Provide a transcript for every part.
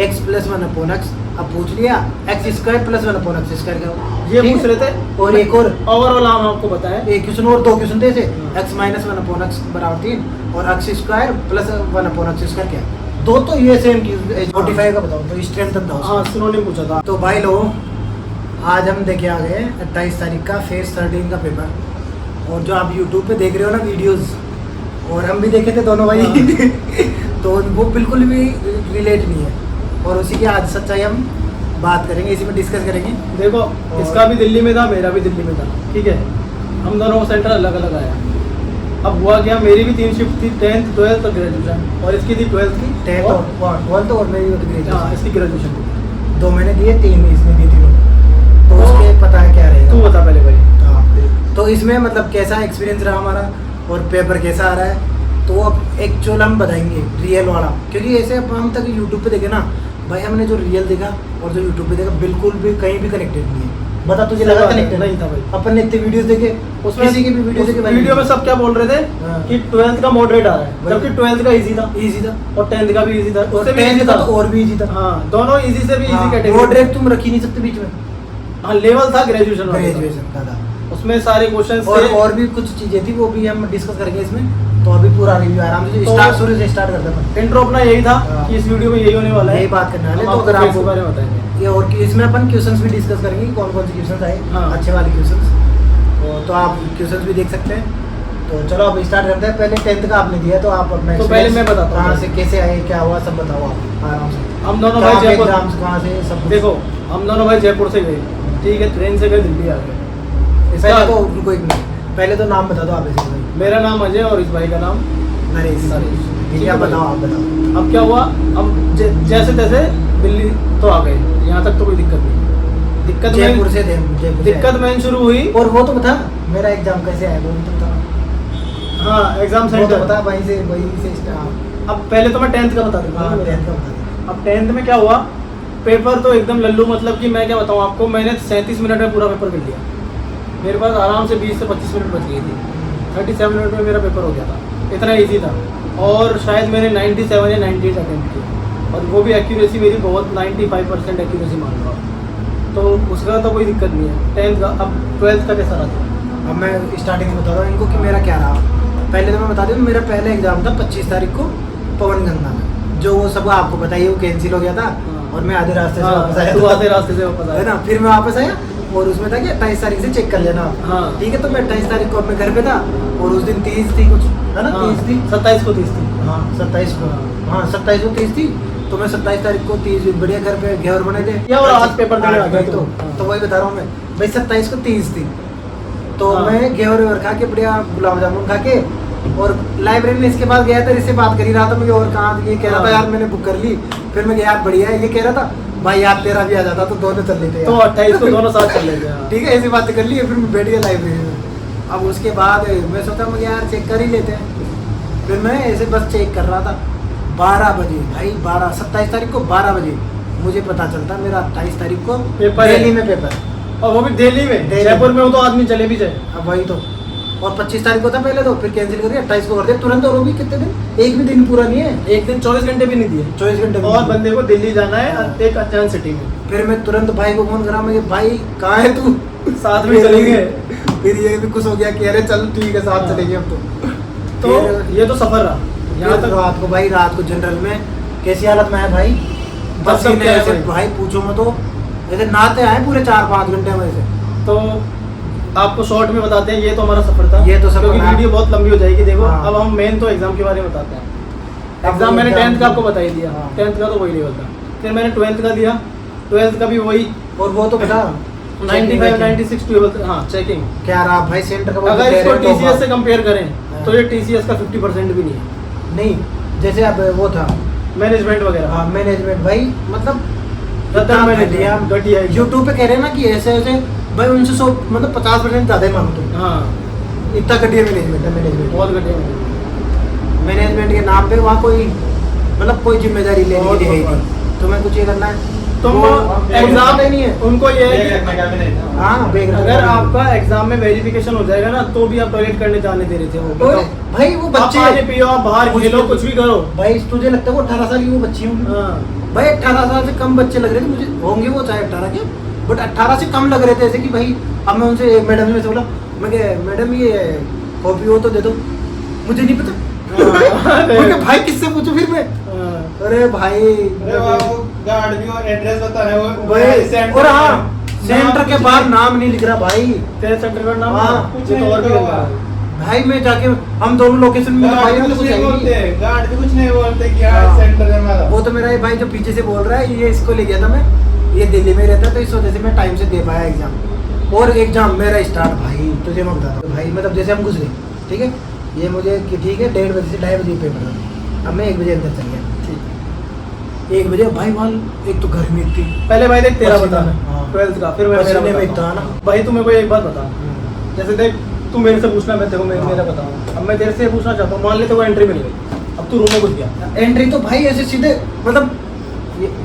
x plus 1/x, अब पूछ लिया x square plus 1/x square क्या होगा, ये ठीक पूछ है? रहे थे। और एक और ओवरऑल हम आपको बताएं, एक क्वेश्चन और दो क्वेश्चन थे हाँ। x माइनस 1/x बराबर 3 और x square plus 1/x square क्या है? दो तो यूएसएम की मॉडिफाई का बताओ तो स्ट्रेंथ बताओ। हाँ सिनोनिम पूछा था। तो भाई लोग आज हम देखे आ गए 28 तारीख का फेज 13 का पेपर, और जो आप यूट्यूब पे देख रहे हो ना वीडियोस, और हम भी देखे थे दोनों भाई तो वो बिल्कुल भी रिलेट नहीं है, और उसी की आज सच्चाई हम बात करेंगे, इसी में डिस्कस करेंगे। देखो इसका भी दिल्ली में था, मेरा भी दिल्ली में था, ठीक है, हम दोनों का सेंटर अलग अलग आया। अब हुआ क्या, मेरी भी 3 शिफ्ट थी, 10th 12th और ग्रेजुएशन, और इसकी थी 12th की 10th और 12th और मेरी ग्रेजुएशन। हाँ इसकी ग्रेजुएशन थी। 2 महीने दिए, 3 इसने दी थी, तो उसके पता है क्या रहेगा। तू बता पहले भाई। हाँ, तो इसमें मतलब कैसा एक्सपीरियंस रहा हमारा और पेपर कैसा आ रहा है, तो अब एक्चुअल हम बताएंगे रियल वाला, क्योंकि ऐसे अब हम तक यूट्यूब पे देखे ना भाई, हमने जो रियल देखा और जो यूट्यूब पे देखा बिल्कुल भी कहीं भी कनेक्टेड नहीं है। बता तुझे लगा कनेक्टेड? नहीं था भाई। अपन ने इतने वीडियोस देखे, उसमें किसी की भी वीडियो देखे भाई, वीडियो में सब क्या बोल रहे थे हाँ। कि 12th का मॉडरेट आ रहा है, वही। जबकि 12th का इजी था इजी था और 10th का भी इजी था, और उससे भी 10th इजी का था। तो और भी इजी था। हाँ दोनों इजी से भी इजी हाँ, कैटेगरी। मॉडरेट तुम रख ही नहीं सकते बीच में, हाँ लेवल था ग्रेजुएशन वाला। ग्रेजुएशन का था। उसमें सारे क्वेश्चंस और भी कुछ चीजें थी, वो भी हम डिस्कस करेंगे इसमें। तो अभी पूरा रिव्यू आराम से तो- स्टार्ट शुरू से स्टार्ट करते हैं। इंट्रो अपना यही था हाँ। कि इस वीडियो में यही होने वाला है, यही बात करने वाले, हम तो आपको अगर फेस आपको के बारे में बताएंगे। ये और कि इसमें अपन क्वेश्चंस भी डिस्कस करेंगे कि कौन कौन से क्वेश्चंस आए, हाँ। अच्छे वाले क्वेश्चंस, तो आप क्वेश्चंस भी देख सकते हैं। तो चलो अब स्टार्ट करते हैं। पहले 10th का आपने दिया, तो आप अपना तो पहले मैं बताता हूँ। कहाँ से कैसे आए, क्या हुआ, सब बताओ आप आराम से। हम दोनों कहाँ भाई पे जयपुर, एग्जाम्स कहाँ से सब कुछ। देखो हम दोनों भाई जयपुर से गए, ठीक है, ट्रेन से गए, दिल्ली आ गए। पहले तो रुको एक मिनट, पहले तो नाम बता दो आप ऐसे भाई। मेरा नाम अजय और इस भाई का नाम नरेश। नरेश। ठीक है, आप बताओ, आप बताओ। अब क्या हुआ, हम जैसे तैसे दिल्ली तो आ गए, यहाँ तक तो कोई दिक्कत नहीं। दिक्कत जयपुर में से थे, जयपुर से दिक्कत में शुरू हुई। और वो तो बता मेरा एग्जाम कैसे आया, वो भी तो बता। हाँ एग्जाम वो तो सेंटर बता, वहीं से स्टार्ट। अब पहले तो मैं 10th का बता देता हाँ, हूँ। 10th का बता अब 10th में क्या हुआ, पेपर तो एकदम लल्लू, मतलब कि मैं क्या बताऊँ आपको, मैंने 37 मिनट में पूरा पेपर कर लिया। मेरे पास आराम से 20 से 25 मिनट बच गई थी, 37 मिनट में मेरा पेपर हो गया था, इतना इजी था। और शायद मैंने 97 या 98 अटेम्प्ट किए, और वो भी एक्यूरेसी मेरी बहुत 95% एक्यूरेसी मान रहा हूँ, तो उसका तो कोई दिक्कत नहीं है। 10th का, अब 12th का कैसा रहा? अब मैं स्टार्टिंग में बता रहा हूँ इनको कि मेरा क्या रहा। पहले तो मैं बता दूँ, मेरा पहला एग्जाम था 25 तारीख को पवन गंगा में, जो वो सब आपको बताइए वो कैंसिल हो गया था, और मैं आधे रास्ते से वापस आया तू था। आधे रास्ते से वापस है आया ना, फिर मैं वापस आया, और उसमें था कि 28 तारीख से चेक कर लेना। हाँ। ठीक है, तो मैं 28 तारीख को अपने घर पे था, और उस दिन 30 थी कुछ, है ना, 30 थी। 27 को 30 थी। हाँ 27 को, हाँ 27 को 30 थी, तो मैं 27 तारीख को 30 बढ़िया घर पे घेवर बने थे। या और आज पेपर देने आ गए तो तो। वही बता रहा हूँ मैं भाई, 27 को 30 थी, तो हाँ। मैं घेवर वेवर खा के बढ़िया गुलाब जामुन खा के, और लाइब्रेरी में इसके बाद गया था, इससे बात कर ही रहा था मुझे, और कहाँ ये कह रहा था हाँ। यार मैंने बुक कर ली, फिर मैं गया यार बढ़िया है, ये कह रहा था भाई यार तेरा भी आ जाता तो दोनों चल लेते तो 28 को दोनों साथ चल लेते हैं। ठीक है, ऐसी बातें कर ली, फिर मैं बैठ गया लाइब्रेरी में। अब उसके बाद मैं सोचा मुझे यार चेक कर ही लेते हैं, फिर मैं ऐसे बस चेक कर रहा था 12 बजे भाई, 27 तारीख को 12 बजे मुझे पता चलता मेरा 28 तारीख को पेपर है। दिल्ली में पेपर, और वो भी दिल्ली में, दिल्ली जयपुर में हो तो आदमी चले भी जाए। अब वही तो। और 25 तारीख को था पहले, तो फिर कैंसिल कर दिया, 28 को कर दिया तुरंत, और वो भी कितने दिन, एक भी दिन पूरा नहीं है, एक दिन 24 घंटे भी नहीं दिए, 24 घंटे भी और नहीं। बंदे को दिल्ली जाना है एक अचानक सिटी में, फिर मैं तुरंत भाई को फोन करा, मैं भाई कहाँ है तू, साथ में चलेंगे। फिर ये भी खुश हो गया कि अरे चल ठीक है साथ हाँ। चलेंगे अब तो। तो फिर- ये तो सफर रहा यहाँ फिर तक। रात को भाई, रात को जनरल में कैसी हालत में है भाई, बस सब ही क्या है ऐसे भाई? भाई पूछो मत, तो ऐसे नहाते आए पूरे 4-5 घंटे में से। तो आपको शॉर्ट में बताते हैं, ये तो हमारा सफर था, ये तो सफर क्योंकि था। वीडियो बहुत लंबी हो जाएगी। देखो हाँ। अब हम मेन तो एग्जाम के बारे में बताते हैं। अब एग्जाम मैंने एग्जाम 10th का आपको बता ही दिया, हाँ। 10th का तो वही लेवल था। फिर मैंने 12th का दिया, 12th का भी वही और वो तो बता 95 96 12th, हाँ चेकिंग। क्या रहा भाई सेंटर का, वो अगर कह इसको रहे हो TCS से कंपेयर हाँ। करें तो ये TCS का 50% भी नहीं है, नहीं, जैसे अब वो था मैनेजमेंट वगैरह। मैनेजमेंट भाई, मतलब रद्दन इतना मैनेजमेंट, घटिया। घटिया है। यूट्यूब पे कह रहे हैं ना कि ऐसे ऐसे भाई उनसे 100 मतलब 50% ज्यादा ही मांगो तुम, हाँ इतना घटिया मैनेजमेंट है। मैनेजमेंट बहुत घटिया management। मैनेजमेंट के नाम पे वहाँ कोई मतलब कोई जिम्मेदारी लेने बहुत की है ही बहुत नहीं, तुम्हें कुछ ये करना है तुम एग्जाम नहीं है उनको ये है कि हाँ बैग अगर आपका एग्जाम में वेरिफिकेशन हो जाएगा ना तो भी आप टॉयलेट करने जाने दे रहे थे वो बताओ। भाई वो आप बच्चे पानी पियो, आप बाहर खेलो, कुछ भी करो। भाई तुझे लगता है वो 18 साल की वो बच्ची होंगी? हाँ। भाई 18 साल से कम बच्चे लग रहे थे मुझे, होंगे वो चाहे 18 के, बट 18 से कम लग रहे थे। ऐसे कि भाई अब मैं उनसे मैडम से बोला, मैं कह मैडम ये कॉपी हो तो दे दो, मुझे नहीं पता। मैं कहा, भाई किससे पूछूं फिर मैं? अरे भाई गार्ड भी और एड्रेस बता रहे हो भाई, और हाँ सेंटर के बाहर नाम नहीं लिख रहा भाई। तेरे सेंटर का नाम हाँ, कुछ तो और भी लगा है। भाई मैं जाके हम दोनों लोकेशन में भाई गार्ड हम कुछ कुछ नहीं बोलते, चाहिए। गार्ड भी कुछ नहीं बोलते कि यार हाँ। सेंटर है हमारा। वो तो मेरा ये भाई जो पीछे से बोल रहा है, ये इसको ले गया था मैं, ये दिल्ली में रहता है तो इस वजह से मैं टाइम से दे पाया एग्जाम। और एग्जाम मेरा स्टार्ट भाई तुझे मैं बताता हूँ भाई, मतलब जैसे हम घुस गए, ठीक है, ये मुझे कि ठीक है 1:30 बजे से 2:30 बजे पेपर था, अब मैं 1 बजे अंदर चल गया। 1 बजे भाई वहाँ एक तो गर्मी थी। पहले भाई देख तेरा पसीना, बता हाँ। 12th का, फिर मैं मेरा पसीने में बताता इतना हूँ। ना। भाई तू मेरे को एक बात बता, जैसे देख तू मेरे से पूछना, मैं तेरे को हाँ। मेरा बताऊँ। अब मैं तेरे से पूछना चाहता हूँ, मान ले तेरे को एंट्री मिल गई, अब तू रूम में घुस गया। एंट्री तो भाई ऐसे सीधे मतलब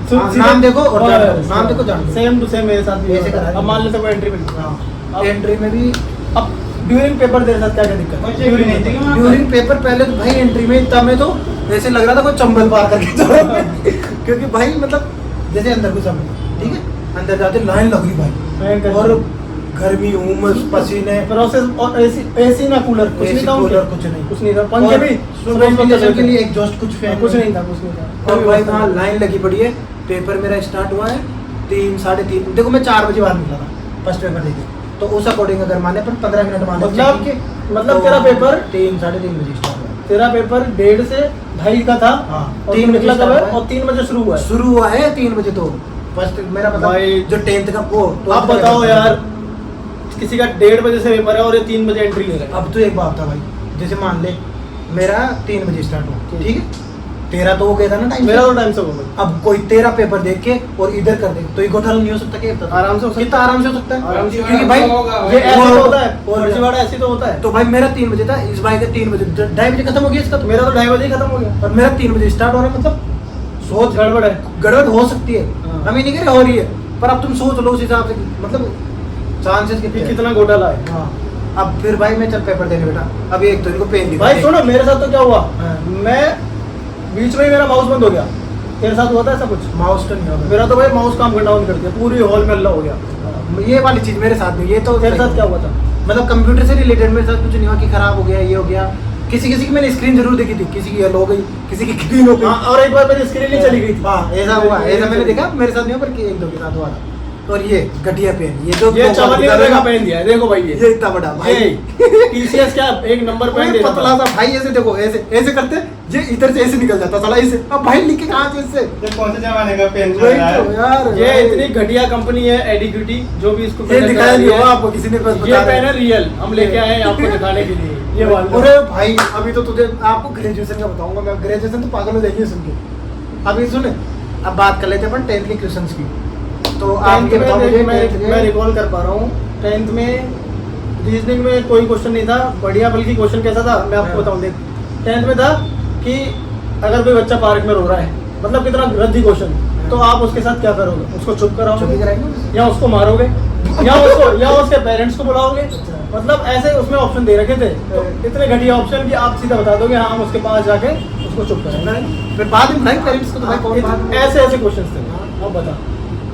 सीधे- नाम देखो और हाँ, जान दो, नाम देखो जान दो। सेम टू सेम मेरे साथ भी ऐसे होता है। करा अब मान ले तेरे को एंट्री मिल गई, हाँ। अब एंट्री में भी अब ड्यूरिंग पेपर तेरे साथ क्या क्या दिक्कत कोई है? चेक भी नहीं थी कि वहाँ ड्यूरिंग पेपर पहले तो भाई एंट्री में इतना में तो ऐसे लग रहा था कोई चंबल पार करके जा रहा है। क्योंकि भाई मतलब जैसे अंदर घुसा मैं, ठीक है, अंदर जाते लाइन लग रही भाई, भयंकर। और गर्मी उमस पसीने, प्रोसेस और एसी ना कूलर कुछ नहीं था उनके? कूलर कुछ नहीं, कुछ नहीं था, पंखे और भी वेंटिलेशन के लिए एग्जॉस्ट कुछ फैन कुछ नहीं था, कुछ नहीं था। और भाई वहाँ लाइन लगी पड़ी है। पेपर मेरा स्टार्ट हुआ है 3 साढ़े 3, देखो मैं 4 बजे बाहर निकला था फर्स्ट पेपर देके, तो उस अकॉर्डिंग अगर माने पर 15 मिनट माने मतलब- चेकिंग के, मतलब तो तेरा पेपर 3 साढ़े 3 बजे स्टार्ट हुआ। तेरा पेपर 1:30 से 2:30 का था, हाँ, और 3 तू बजे निकला कब start है? हुआ है। और 3 बजे शुरू हुआ है। शुरू हुआ है 3 बजे, तो फर्स्ट मेरा मतलब भाई, जो 10th का वो अब बताओ यार, किसी का 1:30 बजे से पेपर है और ये 3 बजे एंट्री ले रहा है। अब तो एक बात था भाई, जैसे मान ले मेरा 3 बजे स्टार्ट हुआ, ठीक है, तेरा तो हो गया था ना टाइम, मेरा तो टाइम से हो गया। अब कोई तेरा पेपर देख के और इधर कर दे तो इको नहीं हो सकता क्या? आराम से हो सकता है। कितना आराम से हो सकता है, आराम से क्योंकि भाई ये ऐसे वो- तो होता है, और फर्जीवाड़ा ऐसे तो होता है। तो भाई मेरा 3 बजे था, इस भाई का 3 बजे 2:30 बजे खत्म हो गया इसका, तो मेरा तो 2:30 बजे ही खत्म हो गया। और मेरा 3 बजे स्टार्ट हो रहा है, मतलब सोच गड़बड़ है। गड़बड़ हो सकती है, हाँ। हम ये नहीं कह रहे हो रही है, पर अब तुम सोच लो उस हिसाब से, मतलब चांसेस कि कितने हैं। कितना घोटाला है। हाँ, अब फिर भाई मैं चल पेपर देने बेटा, अब एक तो इनको पेन दिखा भाई दे। सुनो, मेरे साथ तो क्या हुआ, हाँ। मैं बीच में ही मेरा माउस बंद हो गया। तेरे साथ हुआ था ऐसा कुछ? माउस तो नहीं होगा मेरा तो भाई माउस काम करना बंद कर दिया, पूरी हॉल में अल्लाह हो गया। ये वाली चीज मेरे साथ नहीं, ये तो तेरे साथ क्या हुआ था? मतलब कंप्यूटर से रिलेटेड मेरे साथ कुछ नहीं हुआ कि खराब हो गया ये हो गया, किसी किसी की मैंने स्क्रीन जरूर देखी थी, किसी की येलो हो गई, किसी की ग्रीन हो गई। हाँ, और एक बार मेरी स्क्रीन ही चली गई थी। हाँ ऐसा हुआ, ऐसा मैंने देखा, मेरे साथ नहीं हुआ पर एक दो के साथ हुआ था। और ये घटिया पेन, ये जो ये दो चवन्नी बार वाले का दिखा पहन दिया है, देखो भाई ये इतना बड़ा भाई, TCS क्या एक नंबर पहन भाई दे पतला सा भाई, ऐसे देखो ऐसे ऐसे करते, ये इधर से ऐसे निकल जाता साला ऐसे, अब भाई लिख के कहाँ से इससे? ये कौन से जमाने का पेन चल वही रहा तो है? यार, ये भाई। इतनी घटिया कंपनी है एडिक्यूटी, जो भी इसको ये present दिखाया करा नहीं रही होगा है। आपको किसी ने, बस ये बता पेन है रहे। रियल, हम लेके आए हैं आपको दिखाने के लिए। ये वाला अरे भाई अभी तो तुझे आपको ग्रेजुएशन का बताऊंगा मैं, ग्रेजुएशन तो पागल हो जाएंगे सुन के। अभी सुने, अब बात कर लेते हैं अपन 10th के क्वेश्चंस की। तो आप 10th ये में बताओ मुझे, देख, मैं 10th के- रिकॉल कर पा रहा हूँ। 10th में रीजनिंग में कोई क्वेश्चन नहीं था बढ़िया, बल्कि क्वेश्चन कैसा था मैं आपको हाँ। बताऊँ। देख 10th में था कि अगर कोई बच्चा पार्क में रो रहा है, मतलब कितना रद्दी क्वेश्चन, तो आप उसके साथ क्या करोगे? उसको चुप चुप कराओगे ही कराएंगे। या उसको मारोगे या उसके पेरेंट्स को बुलाओगे? मतलब ऐसे उसमें ऑप्शन दे रखे थे, तो इतने घटिया ऑप्शन कि आप सीधा बता दोगे हाँ हम उसके पास जाके उसको चुप करेंगे। फिर बाद में भाई पेरेंट्स को तो भाई कौन बात में- ऐसे ऐसे क्वेश्चन थे। अब बता,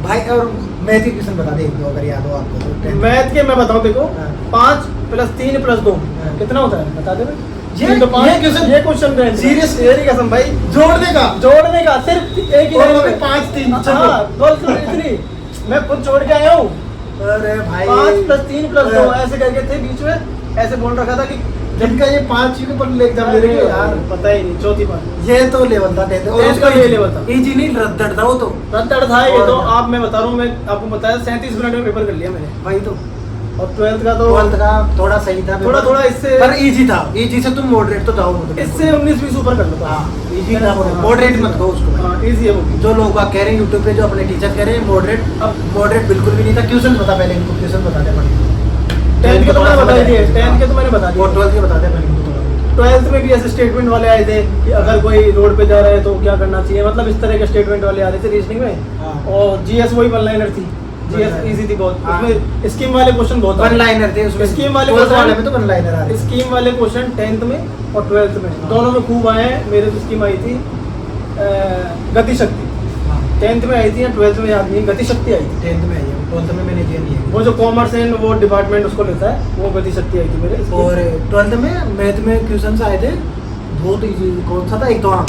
भाई और मैथ के क्वेश्चन बता दे एक दो अगर याद हो आपको तो 10th। मैथ के मैं बताऊं, देखो हाँ। 5 + 3 + 2 हाँ। कितना होता है बता दे। ये क्वेश्चन ये क्वेश्चन Serious? तेरी कसम भाई, जोड़ने का जोड़ने का सिर्फ एक ही और लाइन वो भी में। 5 3 हाँ, बस इतनी मैं खुद जोड़ के आया हूँ। अरे भाई 5 + 3 + 2 ऐसे करके थे, बीच में ऐसे बोल रखा था कि जिनका ये 5 के पर एग्जाम ले रहे हो यार, पता ही नहीं। चौथी बात ये तो लेवल था 10th, और 10th का ये level था। इजी नहीं रद्दड़ था वो तो रद्दड़ था ये और तो। क्या? आप मैं बता रहा हूँ, मैं आपको बताया 37 मिनट में पेपर कर लिया मैंने। भाई तो और 12th का तो 12th का थोड़ा सही था थोड़ा पेपर, थोड़ा इससे पर इजी था, इजी से तुम मॉडरेट तो जाओ मतलब इससे 19-20 ऊपर कर लो। हाँ इजी था, मॉडरेट मत कहो उसको भाई। हाँ इजी है वो। जो लोग बात कह रहे हैं यूट्यूब पे, जो अपने टीचर कह रहे हैं मॉडरेट, अब मॉडरेट बिल्कुल भी नहीं था। क्वेश्चन बता पहले इनको, क्वेश्चन बता दे पहले। 10th के तो मैंने बता दिए, 10th के तो मैंने बता दिए। और 12th के बता दे पहले इनको थोड़ा। ट्वेल्थ में भी ऐसे स्टेटमेंट वाले आए थे कि अगर कोई रोड पे जा रहा है तो क्या करना चाहिए, मतलब इस तरह के स्टेटमेंट वाले आ रहे थे रीजनिंग में। हाँ। और जीएस वही वन लाइनर थी, जीएस One-liner। इजी थी बहुत, हाँ। उसमें स्कीम वाले क्वेश्चन बहुत वन लाइनर थे उसमें, स्कीम वाले ट्वेल्थ क्वेश्चन वाले में तो वन लाइनर आ रहे थे। स्कीम वाले क्वेश्चन 10th में और 12th में हाँ। दोनों में खूब आए हैं। मेरे तो स्कीम आई थी गति शक्ति, हाँ। 10th में आई थी या 12th में याद नहीं, गति शक्ति आई थी। 10th में आई है, 12th में मैंने दिया नहीं है। वो जो कॉमर्स एंड वो डिपार्टमेंट उसको लेता है, वो गति शक्ति आई थी मेरे। और 12th में मैथ में क्वेश्चंस आए थे बहुत इजी। कौन सा था? एक तो हाँ,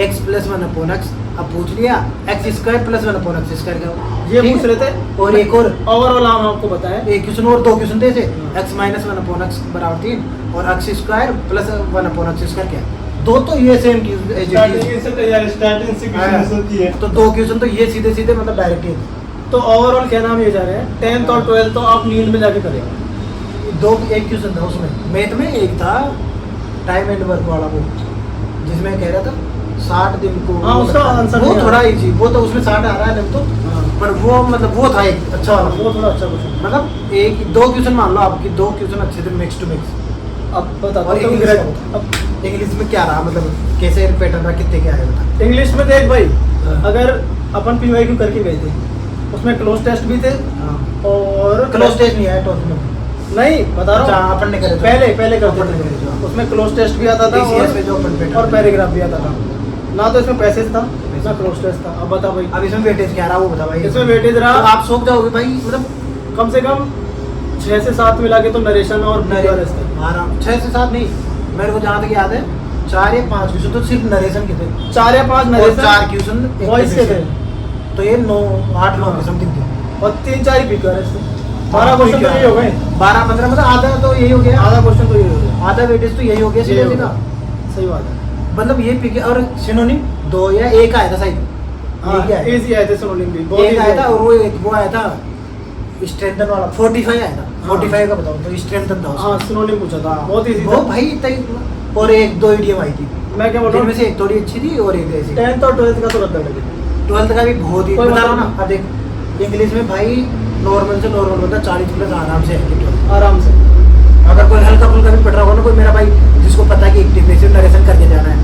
x plus one upon x, अब पूछ लिया x square plus one upon x square का ये ठीक पूछ है? रहे थे। और एक और ओवरऑल हम आपको बताएं, एक क्वेश्चन और दो क्वेश्चन थे हाँ। X minus one upon x बराबर 3 और x square plus one upon x square क्या है? दो तो ये सेम की स्टार्टिंग से तैयार, स्टार्टिंग से हाँ। क्वेश्चन होती है। तो दो क्वेश्चन तो ये सीधे सीधे मतलब डायरेक्ट ही तो ओवरऑल क्या नाम ये जा रहे हैं 10th और 12th तो आप नींद में जाके करेंगे। दो एक क्वेश्चन था उसमें मैथ में, एक था टाइम एंड वर्क वाला वो जिसमें कह रहा था 60 दिन को हाँ, उसका आंसर वो नहीं आ थोड़ा रहा। इजी, वो तो उसमें 60 आ रहा है नहीं तो, पर वो मतलब वो था एक अच्छा वाला। वो थोड़ा अच्छा क्वेश्चन। मतलब एक दो क्वेश्चन मान लो आपकी, दो क्वेश्चन अच्छे थे मिक्स टू मिक्स। अब बता और इंग्लिश अब इंग्लिश में क्या रहा, मतलब कैसे पैटर्न रहा, कितने क्या है बता। इंग्लिश में देख भाई, हाँ। अगर अपन पीवाईक्यू करके गए थे उसमें क्लोज टेस्ट भी थे और क्लोज टेस्ट नहीं आया टॉप में। नहीं बता अच्छा, रहा हूँ, अपन ने करे थे। पहले करते अपन ने करे थे थे। उसमें क्लोज टेस्ट भी आता था TCS में जो अपन pattern और पैराग्राफ भी आता था। ना तो इसमें पैसेज था ना क्लोज टेस्ट था। अब बता भाई, अब इसमें वेटेज क्या रहा वो बता भाई। इसमें वेटेज रहा तो आप सोच जाओगे भाई, मतलब कम से कम 6 से 7 मिला के तो नरेशन और PQRS थे। आराम 6 से 7 नहीं, मेरे को जहाँ तक याद है 4 या 5 क्वेश्चन तो सिर्फ नरेशन के थे, 4 या 5 और नरेशन 4 क्वेश्चन वॉइस के थे तो ये 9 8 9 के समथिंग थे। और 3-4 ही PQRS थे। 12 क्वेश्चन तो यही हो गए। 12 15 मतलब आधा तो यही हो गया, आधा क्वेश्चन तो यही हो गया। आधा वेटेज तो यही हो गया यही सीधे हो सीधा। गया। सही बात है। मतलब ये पीके और सिनोनिम 2 या 1 आया था शायद। हाँ, एक आया था। easy आए थे सिनोनिम भी, बहुत एक easy आया था आए और वो एक वो आया था स्ट्रेंथन वाला 45 आया था। हाँ। 45 का बताओ तो स्ट्रेंथन था थे। हाँ, सिनोनिम पूछा था, बहुत इजी वो था। भाई इतना, और एक दो ईडीएम आई थी मैं क्या बोल रहा जिनमें हूँ, से एक थोड़ी अच्छी थी और एक ऐसी। 10th और 12th का तो रद्द कर दिया। 12th का भी बहुत ही कोई बता रहा हूँ मतलब ना। अब देख इंग्लिश में भाई नॉर्मल से नॉर्मल बंदा 40 प्लस आराम से है। आराम से। अगर कोई हल्का फुल्का भी पढ़ रहा होगा ना, कोई मेरा भाई जिसको पता है कि एक डिफेंसिव नरेशन करके जाना है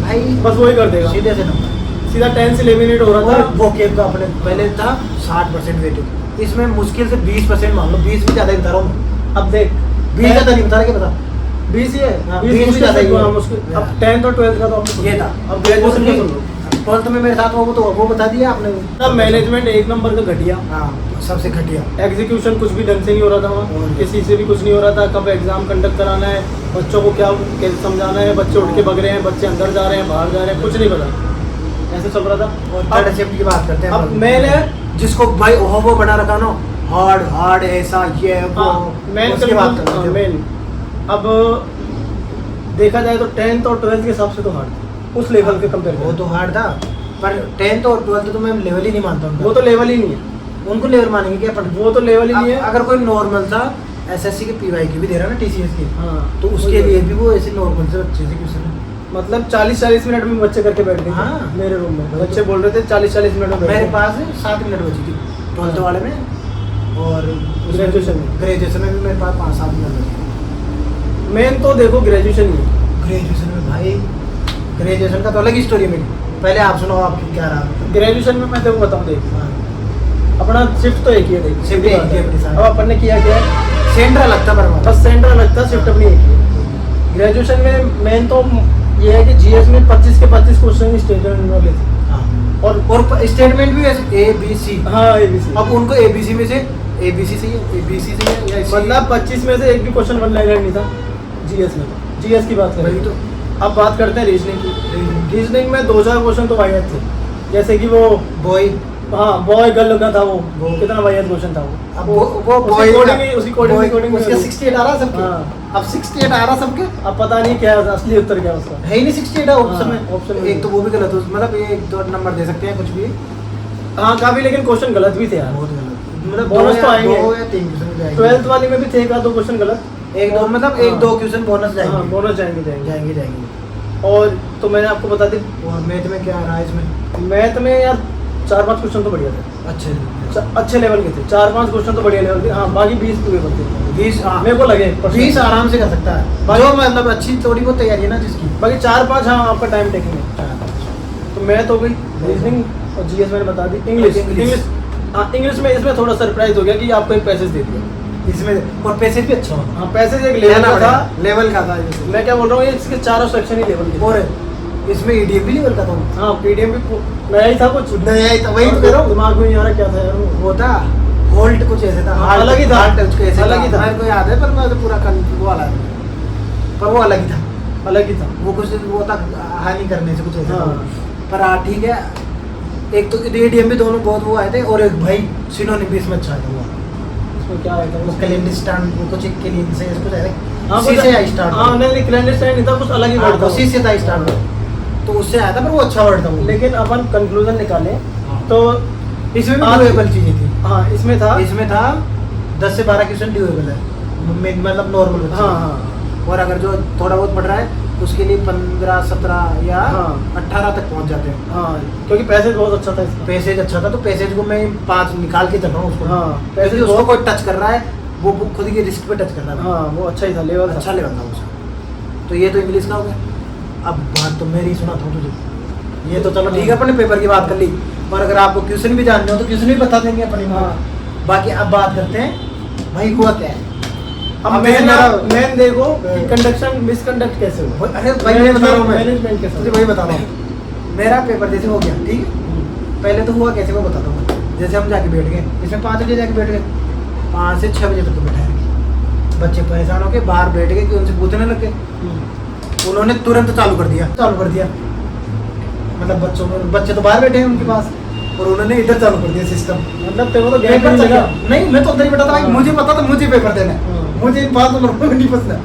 भाई, बस वही कर देगा। सीधे से नंबर। सीधा 10 से एलिमिनेट हो रहा और था। वो केप का अपने पहले था 60% वेटेज, इसमें मुश्किल से 20% मान लो, 20 भी ज्यादा ही बता रहा हूँ। अब देख 20 ज्यादा नहीं बता रहा, क्या बता 20 ही है। हाँ, 20 20 मुश्किल ज्यादा से ही है। हाँ, मुश्किल। अब 10th और 12th का तो आपने ये था। अब ग्रेजुएशन का सुन लो। 12th में मेरे साथ वो तो वो बता दिया आपने। तब मैनेजमेंट 1 नंबर का घटिया, हाँ सबसे घटिया। एग्जीक्यूशन कुछ भी ढंग से नहीं हो रहा था वहाँ, और किसी से भी कुछ नहीं हो रहा था। कब एग्जाम कंडक्ट कराना है, बच्चों को क्या कैसे समझाना है, बच्चे उठ के भग रहे हैं, बच्चे अंदर जा रहे हैं, बाहर जा रहे हैं, कुछ नहीं पता, ऐसे चल रहा था। और अब- थर्ड शिफ्ट की बात करते हैं। अब मैंने जिसको भाई वो बना रखा ना हार्ड हार्ड ऐसा ये वो, मेन उसकी बात करते हैं। मेन अब देखा जाए तो 10th और 12th के हिसाब से तो हार्ड उस लेवल के कंपेयर वो तो हार्ड था, पर 10th और 12th तो मैं लेवल ही नहीं मानता हूँ। वो तो लेवल ही नहीं है, उनको लेवल मानेंगे क्या अपन? वो तो लेवल ही नहीं है। अगर कोई नॉर्मल था एसएससी के पीवाई की भी दे रहा ना टीसीएस की, हाँ, तो उसके लिए भी वो ऐसे नॉर्मल से अच्छे से क्वेश्चन। मतलब 40-40 मिनट में बच्चे करके बैठ गए थे हाँ। मेरे रूम में। वही तो। बच्चे बोल रहे थे 40-40 मिनट में बैठ मेरे गए। पास 7 मिनट बची थी 12th वाले में, और ग्रेजुएशन में? ग्रेजुएशन में भी मेरे पास 5-7 मिनट बची। मेन तो देखो ग्रेजुएशन ही है। ग्रेजुएशन में भाई, ग्रेजुएशन का तो अलग ही स्टोरी है मेरी। पहले आप सुनाओ आपकी क्या रहा। ग्रेजुएशन में मैं तेको बताऊँ, देख हाँ। अपना शिफ्ट तो एक ही है, देख Shift एक ही है अपनी सारी। अब अपन ने किया क्या है, सेंटर लगता पर हमारा। बस सेंटर लगता, शिफ्ट अपनी एक ही है। ग्रेजुएशन में मेन तो ये है कि जीएस में 25 के 25 क्वेश्चन स्टेटमेंट वाले थे। हाँ। और स्टेटमेंट भी ऐसे ABC। हाँ ABC। अब उनको ABC में से ABC से ABC से या C? मतलब 25 में से एक भी क्वेश्चन वन लाइनर नहीं था जीएस में। जीएस की बात वही करें तो। अब बात करते हैं रीजनिंग की। रीजनिंग में 2-4 क्वेश्चन तो वाहियात थे, जैसे कि वो बॉय, हाँ बॉय गर्ल का था वो वो। कितना वाहियात क्वेश्चन था वो। अब वो उसी बॉय coding ही- उसी coding में उसके 68 आ रहा सबके। हाँ। अब 68 आ रहा सबके, अब पता नहीं क्या है असली उत्तर क्या है उसका। है ही नहीं 68 ऑप्शन हाँ, में। option में एक तो वो भी गलत हो, मतलब ये 1-2 नंबर दे सकते हैं कुछ भी। हाँ काफी, लेकिन क्वेश्चन गलत भी थे यार। बहुत गलत, मतलब Bonus तो आएंगे। 2 या 3 क्वेश्चन जाएंगे। 12th वाली में भी थे एक आध 2 क्वेश्चन गलत। 1-2 मतलब हाँ। 1-2 क्वेश्चन बोनस हाँ जाएंगे। बोनस जाएंगे जाएंगे। जाएंगे जाएंगे। और तो मैंने आपको बता दी और मैथ में क्या आ रहा है इसमें? मैथ में यार 4-5 क्वेश्चन तो बढ़िया थे। अच्छे अच्छे लेवल के थे, 4-5 क्वेश्चन तो बढ़िया लेवल के। हाँ बाकी 20 पूरे बनते थे। 20 मेरे को लगे 20 आराम से कर सकता है बाकी- जो मतलब अच्छी थोड़ी बहुत तैयारी है ना जिसकी। बाकी 4-5 हाँ आपका टाइम टेकिंग है। तो मैथ हो गई, रीजनिंग और जीएस मैंने बता दी। English English. हाँ इंग्लिश में इसमें थोड़ा सरप्राइज हो गया कि आपको एक पैसेज दे दिया। इसमें और पैसे भी अच्छा हो। हाँ पैसेज एक लेवल का था। लेवल का था जैसे। मैं क्या बोल रहा हूँ, ये इसके चारों सेक्शन ही लेवल के थे। और इसमें ईडीएम भी लेवल का था। हाँ पीडीएम भी नया ही था कुछ। नया ही था, वही तो कह रहा हूँ। दिमाग में नहीं आ रहा क्या था यार वो। वो था होल्ड कुछ ऐसे था। हाँ, अलग ही था। हार्ट कुछ ऐसे अलग ही था। मेरे को याद है पर मैं तो पूरा वो वाला है। पर वो अलग ही था। अलग ही था। वो कुछ वो था हानि करने से कुछ ऐसा हाँ। था। पर हाँ ठीक है। एक तो ईडीएम भी दोनों बहुत वो आए थे और एक भाई सिनोनिम भी इसमें अच्छा था। वो इसमें क्या आया था वो कैलेंडर वो कुछ एक कैलेंडर से ऐसे कुछ आया हाँ था। सी से स्टार्ट। हाँ नहीं कैलेंडर नहीं था, कुछ अलग ही वर्ड था। उसी से था स्टार्ट। तो उससे आया था पर वो अच्छा वर्ड था वो। लेकिन अपन कंक्लूजन निकाले तो इसमें भी आज- ड्यूएबल चीजें थी। हाँ इसमें था। इसमें था 10 से 12 क्वेश्चन ड्यूएबल है मतलब नॉर्मल बच्चे। हाँ हाँ और अगर जो थोड़ा बहुत पढ़ रहा है उसके लिए 15 17 या हाँ। 18 तक पहुंच जाते हैं। हाँ क्योंकि पैसेज बहुत अच्छा था इसका। पैसेज अच्छा था तो पैसेज को मैं 5 निकाल के चल रहा हूँ उसको। हाँ, पैसेज पैसेज उसको बहुत- कोई टच कर रहा है वो खुद की रिस्क पे टच कर रहा है। हाँ वो अच्छा ही था, लेवल अच्छा लेवल था उसका। तो ये तो इंग्लिश का हो गया। अब बात तो मेरी सुना था तुझे। ये तो चलो ठीक है अपने पेपर की बात कर ली। और अगर आपको क्वेश्चन भी जानने हो तो क्वेश्चन भी बता देंगे अपनी। हाँ। बाकी अब बात करते हैं भाई हुआ क्या है। अब अब मेन मेरा- मेन देखो कि कंडक्शन मिसकंडक्ट कैसे हुआ। अरे भाई मैं बता रहा हूँ मैं मैनेजमेंट कैसे तुझे हुआ। वही बता रहा हूँ। मेरा पेपर जैसे हो गया ठीक है। पहले तो हुआ कैसे मैं बताता हूँ। जैसे हम जाके बैठ गए इसमें 5 बजे जाके बैठ गए 5 से 6 बजे तक तो बैठा बच्चे परेशान होके बाहर बैठ गए कि उनसे पूछने लग गए। उन्होंने तुरंत चालू कर दिया मतलब बच्चे तो बाहर बैठे हैं उनके पास और उन्होंने इधर चालू कर दिया सिस्टम। मतलब तेरे को तो गैप पेपर नहीं चल लगा। गया। नहीं मैं तो अंदर ही बैठा था भाई। हाँ। मुझे पता था मुझे पेपर देना है। हाँ। मुझे इन फालतू लोगों में नहीं फंसना।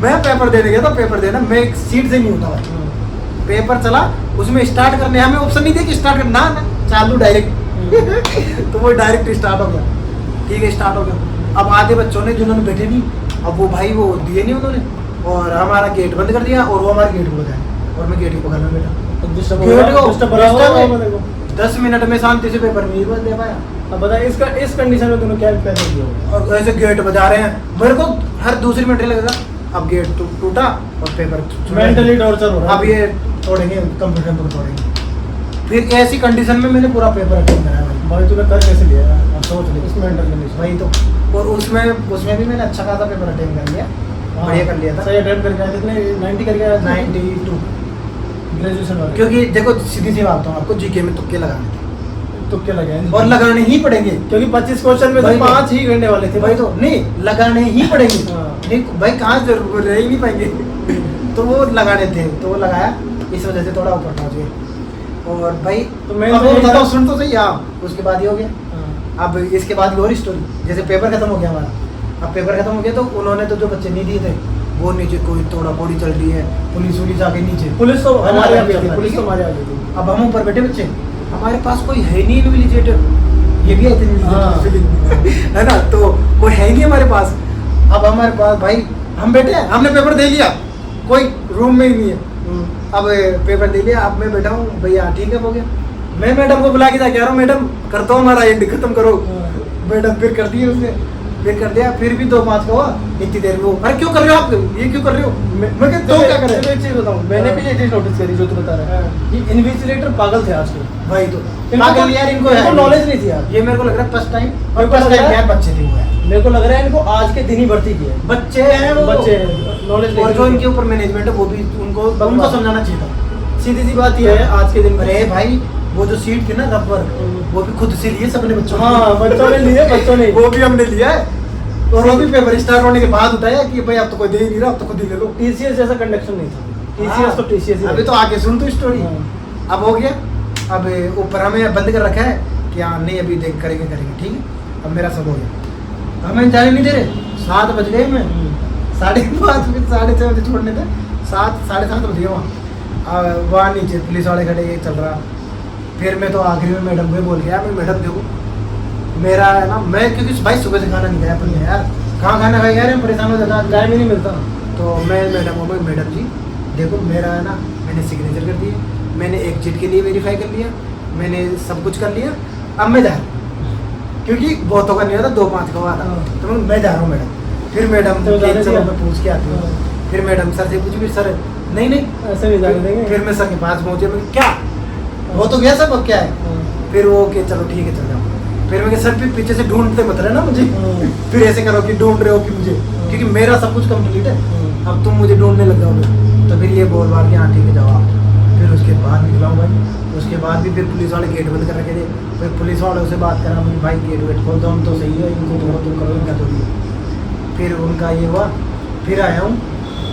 मैं पेपर देने गया था पेपर देना मैं एक सीट से नहीं उठा भाई। पेपर चला उसमें स्टार्ट करने हमें ऑप्शन नहीं दिया कि स्टार्ट करना ना चालू डायरेक्ट। तो वो डायरेक्ट स्टार्ट हो गया। ठीक है स्टार्ट हो गया। अब आधे बच्चों ने जिन्होंने बैठे नहीं अब वो भाई वो दिए नहीं उन्होंने और हमारा गेट बंद कर दिया और वो हमारे गेट को बजाया और मैं गेट के बगल में बैठा। डिस्टर्ब गेट को डिस्टर्ब बड़ा disturb हुआ है। मेरे को। 10 मिनट में शांति से पेपर नहीं बस दे पाया। अब बता इस कंडीशन में तूने क्या पैसे दिए होंगे। और ऐसे गेट बजा रहे हैं मेरे को हर दूसरी मिनट लगेगा। अब गेट टूटा और पेपर मेंटली टॉर्चर हो रहा अब ये तोड़ेंगे कंप्यूटर को तोड़ेंगे। फिर ऐसी कंडीशन में मैंने पूरा पेपर अटेंड करा भाई। भाई तूने कर कैसे लिया यार? अब सोच ले इस मेंटल कंडीशन वही तो। और उसमें भी मैंने अच्छा खासा पेपर अटेंड कर लिया। बढ़िया कर लिया था। सही अटेम्प्ट करके आए कितने 90 करके आए थे? 92 ग्रेजुएशन वाले क्योंकि देखो सीधी सी बात हूँ आपको जीके में तुक्के लगाने थे तुक्के लगे हैं। और लगाने ही पड़ेंगे। क्योंकि 25 क्वेश्चन में भाई तो तो- 5 ही करने वाले थे भाई तो नहीं लगाने ही पड़ेंगे। हाँ। नहीं भाई कहाँ जरूर रह ही नहीं पाएंगे। तो वो लगाने थे तो वो लगाया इस वजह से थोड़ा ऊपर पहुंच गए। और भाई तो मैं अब तो वो यही बताओ था- सुन तो सही हाँ उसके बाद ये हो गया। हाँ। अब इसके बाद की और स्टोरी जैसे पेपर खत्म हो गया हमारा। अब पेपर खत्म हो गया तो उन्होंने तो जो बच्चे नहीं दिए थे वो नीचे कोई तोड़ा फोड़ी चल रही है पुलिस वुलिस आके नीचे। पुलिस तो हमारे हमारे यहाँ यहाँ पे थी, था, पुलिस ठीक तो है? हमारे यहाँ थी। अब हम ऊपर बैठे बच्चे हमारे पास कोई है नहीं इन्विजिलेटर। ये भी है हाँ। है ना तो वो है ही नहीं हमारे पास। अब हमारे पास भाई हम बैठे हैं हमने पेपर दे लिया कोई रूम में ही नहीं है। अब पेपर दे लिया अब मैं बैठा हूँ भैया ठीक है हो गया। मैं मैडम को बुला के जा कह रहा हूँ मैडम कर दो हमारा एंड खत्म करो। मैडम फिर कर दिए उसने फिर कर दिया फिर भी 2-5 का हुआ इतनी देर में वो अरे क्यों कर रहे हो आप ये क्यों कर रहे हो। मैं कहता तो क्या करें। एक चीज बताऊं मैंने भी ये चीज नोटिस करी जो तू बता रहा है। ये इन्विजिलेटर पागल थे आज के। भाई तो इनको पागल यार इनको है नॉलेज नहीं थी यार। ये मेरे को लग रहा है फर्स्ट टाइम मेरे को फर्स्ट लग रहा टाइम है- यार बच्चे थे वो यार मेरे को लग रहा है इनको आज के दिन ही भर्ती किया है। बच्चे हैं वो बच्चे नॉलेज और जो इनके ऊपर मैनेजमेंट है वो भी उनको समझाना चाहिए था। सीधी सी बात ये है आज के दिन अरे भाई वो जो सीट थी ना रबर वो भी खुद से लिए सबने बच्चों ने। हाँ बच्चों ने लिए बच्चों ने वो भी हमने लिया है और वो भी पेपर स्टार्ट होने के बाद उठाया कि भाई अब तो कोई दे ही नहीं रहा अब तो खुद ही ले लो। टीसीएस जैसा कंडक्शन नहीं था। टीसीएस तो टीसीएस ही अभी तो आगे सुन तो स्टोरी। हाँ। अब हो गया अब ऊपर हमें बंद कर रखा है कि हाँ नहीं अभी देख करेंगे ठीक है। अब मेरा सब हो गया हमें जाने नहीं दे रहे 7 बज गए मैं 5:30 फिर 6:30 बजे छोड़ने थे 7-7:30 बज गए वहाँ नीचे पुलिस वाले खड़े ये चल रहा। फिर मैं तो आखिरी में मैडम को बोल गया मैं मैडम देखो मेरा है ना मैं क्योंकि भाई सुबह से खाना नहीं खाया अपन ने यार कहाँ खाना खाया यार परेशान हो जाता टाइम ही नहीं मिलता। तो मैं मैडम को मैडम जी देखो मेरा है ना मैंने सिग्नेचर कर दिया मैंने एक चीट के लिए वेरीफाई कर लिया मैंने सब कुछ कर लिया अब मैं जा रहा हूँ, क्योंकि बहुतों का नहीं होता, 2-5 का हुआ था। हाँ। तो मैं जा रहा हूँ मैडम। फिर मैडम तो जाने चलो दिया? मैं पूछ के आती हूँ। हाँ। फिर मैडम सर से पूछी, फिर सर नहीं ऐसे नहीं जाने देंगे। फिर मैं सर के पास पहुंचे, मैं क्या वो तो गया सब, अब क्या है। हाँ। फिर वो के चलो ठीक है चल जाओ। फिर मैं सर फिर पीछे से ढूंढते मत रहे ना मुझे, हाँ। फिर ऐसे करो कि ढूंढ रहे हो कि मुझे, क्योंकि मेरा सब कुछ कंप्लीट है, हाँ। अब तुम मुझे ढूंढने लग जाओगे। तो फिर ये बोल बाल के हाँ ठीक है जाओ आप। फिर उसके बाद निकला हूँ भाई। उसके बाद भी फिर पुलिस वाले गेट बंद कर रखे थे। फिर पुलिस वालों से बात करा, मुझे भाई गेट वेट खोल दो, हम तो सही है, इनको थोड़ा तुम करो, इनका थोड़ी है। फिर उनका ये हुआ, फिर आया हूँ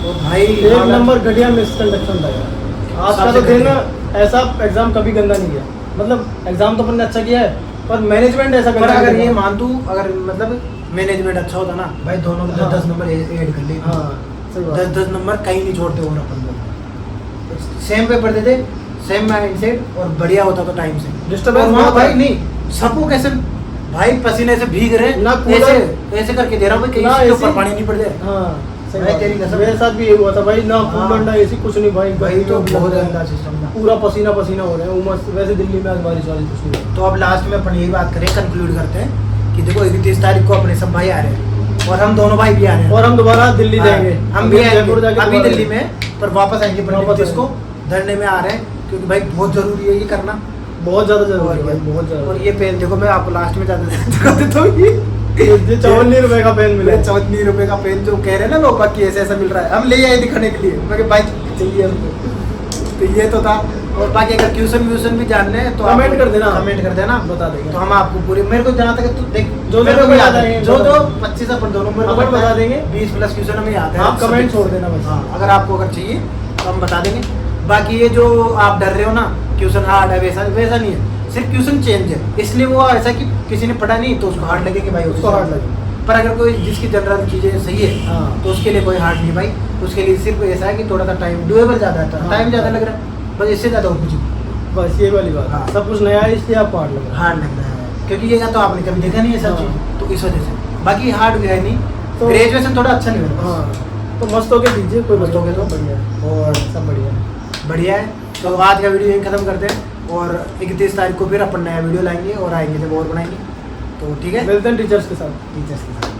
तो भाई एक नंबर घटिया मिसकंडक्शन था यार। आज का तो सबसे दिन घटिया। ऐसा एग्जाम कभी गंदा नहीं गया। मतलब एग्जाम तो अपन ने अच्छा किया है, पर मैनेजमेंट ऐसा पर गंदा अगर नहीं ये किया। मान तू, अगर मतलब मैनेजमेंट अच्छा होता ना भाई, दोनों हाँ। 10 नंबर ऐड कर ले। हाँ सही बात है। 10 नंबर कहीं नहीं छोड़ते और अपन लोग सेम पेपर देते, सेम माइंड सेट, और बढ़िया होता तो टाइम से। Disturbance और वहाँ बहुत भाई है। नहीं, सबको कैसे भाई पसीने से भीग रहे, ना ऐसे कूलर- ऐसे करके दे रहा हूँ भाई, ना कहीं इसके ऊपर AC पानी नहीं पड़ जाए। हाँ सही भाई बात तेरी है। कसम। मेरे साथ भी ये हुआ था भाई, ना हाँ। कूलर ना एसी कुछ नहीं भाई। भाई तो गर्मी में बहुत लग रहा गंदा है। सिस्टम था। पूरा पसीना पसीना हो रहा है उमस। वैसे दिल्ली में आज बारिश वारिश कुछ नहीं है। तो अब लास्ट में अपन यही बात करें, कंक्लूड करते हैं कि देखो 31 तारीख को अपने सब भाई आ रहे हैं, और हम दोनों भाई भी आ रहे हैं। और हम दोबारा दिल्ली हाँ, जाएंगे। हम भी जयपुर आएंगे जाके अभी दोबारा दिल्ली में, पर वापस आएंगे वापस 29 को। धरने में आ रहे हैं, क्योंकि भाई बहुत जरूरी है ये करना। बहुत ज्यादा जरूरी और है भाई, बहुत और ज्यादा। ये पेन देखो, मैं आपको लास्ट में ज्यादा दिखा देता हूँ। ये ये 54 रुपए का पेन मिला। 54 रुपए का पेन, जो कह रहे हैं ना लोग बाकी ऐसे ऐसा मिल रहा है, हम ले आए दिखाने के लिए। मैं भाई चाहिए हमको। तो ये तो था। और बाकी अगर क्वेश्चन व्यूशन भी जानने हैं तो कमेंट आप कर देना। कमेंट कर देना, बता देंगे। तो हम आपको पूरी, मेरे को जहाँ तक तू देख, जो मेरे को मेरे को याद याद है, है, जो बता जो देंगे। 25 अपन दोनों मेरे को अपन पता बता है, देंगे। 20+ क्वेश्चन हमें याद है। आप कमेंट छोड़ देना बस। हाँ, अगर आपको अगर चाहिए तो हम बता देंगे। बाकी ये जो आप डर रहे हो ना क्वेश्चन हार्ड है, वैसा वैसा नहीं है, सिर्फ क्वेश्चन चेंज है, इसलिए वो ऐसा कि किसी ने पढ़ा नहीं तो उसको हार्ड लगेगा भाई, उसको hard लगेगा। पर अगर कोई जिसकी जनरल चीजें सही है हाँ। तो उसके लिए कोई हार्ड नहीं भाई। उसके लिए सिर्फ ऐसा है कि थोड़ा सा टाइम डुएबल ज्यादा है, हाँ। टाइम ज्यादा लग रहा है, बस इससे ज्यादा और कुछ नहीं। बस ये वाली बात। हाँ। सब कुछ नया है इसलिए आपको हार्ड लग रहा है। हार्ड लग रहा है, क्योंकि ये या तो आपने कभी देखा नहीं है सब हाँ। चीज, तो इस वजह से। बाकी हार्ड है नहीं, तो- ग्रेजुएशन थोड़ा अच्छा नहीं हुआ बस। हाँ तो मस्त होके दीजिए, कोई मस्त होके दो। बढ़िया है। और सब बढ़िया है। बढ़िया है। तो आज का वीडियो यहीं खत्म करते हैं, और 31 तारीख को फिर अपन नया वीडियो लाएंगे और आएंगे जब और बनाएंगे। तो ठीक है, मिलते हैं टीचर्स के साथ। टीचर्स के साथ।